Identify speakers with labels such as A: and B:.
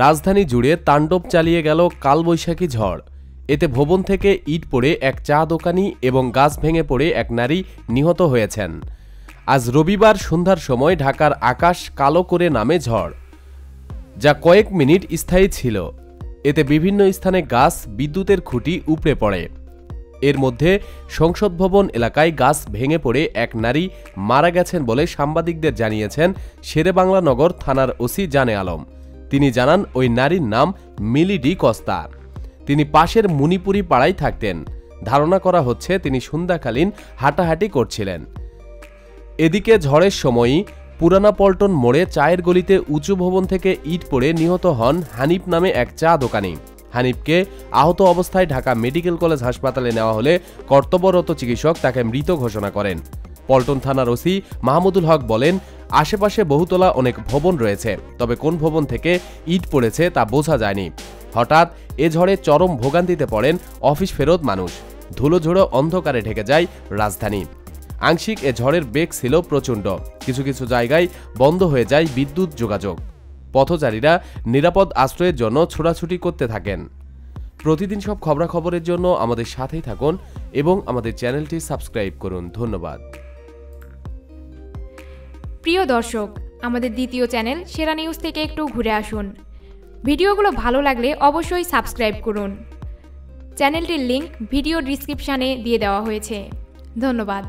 A: রাজধানী জুড়ে তাণ্ডব চালিয়ে গেল কালবৈশাখী ঝড়। এতে ভবন থেকে ইট পড়ে এক চা দোকানি এবং গাছ ভেঙে পড়ে এক নারী নিহত হয়েছেন। আজ রবিবার সন্ধ্যার সময় ঢাকার আকাশ কালো করে নামে ঝড়, যা কয়েক মিনিট স্থায়ী ছিল। এতে বিভিন্ন স্থানে গাছ, বিদ্যুতের খুঁটি উপড়ে পড়ে। এর মধ্যে সংসদ ভবন এলাকায় গাছ ভেঙে পড়ে এক নারী মারা গেছেন বলে সাংবাদিকদের জানিয়েছেন শেরেবাংলা নগর থানার ওসি জানে আলম। তিনি জানান, ওই নারীর নাম মিলি ডি কস্তা। তিনি পাশের মুনিপুরি পাড়ায় থাকতেন। ধারণা করা হচ্ছে তিনি সন্ধ্যাকালীন হাঁটাহাঁটি করছিলেন। এদিকে ঝড়ের সময়ই পুরানা পল্টন মোড়ে চায়ের গলিতে উঁচু ভবন থেকে ইট পড়ে নিহত হন হানিফ নামে এক চা দোকানি। হানিফকে আহত অবস্থায় ঢাকা মেডিকেল কলেজ হাসপাতালে নেওয়া হলে কর্তব্যরত চিকিৎসক তাকে মৃত ঘোষণা করেন। পল্টন থানার ওসি মাহমুদুল হক বলেন, আশেপাশে বহুতলা অনেক ভবন রয়েছে, তবে কোন ভবন থেকে ইট পড়েছে তা বোঝা যায়নি। হঠাৎ এ ঝড়ে চরম ভোগান্তিতে পড়েন অফিস ফেরত মানুষ। ধুলোঝোড়ো অন্ধকারে ঢেকে যায় রাজধানী। আংশিক এ ঝড়ের বেগ ছিল প্রচণ্ড। কিছু কিছু জায়গায় বন্ধ হয়ে যায় বিদ্যুৎ যোগাযোগ। পথচারীরা নিরাপদ আশ্রয়ের জন্য ছোটাছুটি করতে থাকেন। প্রতিদিন সব খবরাখবরের জন্য আমাদের সাথেই থাকুন এবং আমাদের চ্যানেলটি সাবস্ক্রাইব করুন। ধন্যবাদ।
B: প্রিয় দর্শক, আমাদের দ্বিতীয় চ্যানেল সেরা নিউজ থেকে একটু ঘুরে আসুন। ভিডিওগুলো ভালো লাগলে অবশ্যই সাবস্ক্রাইব করুন। চ্যানেলটির লিংক ভিডিও ডিসক্রিপশনে দিয়ে দেওয়া হয়েছে। ধন্যবাদ।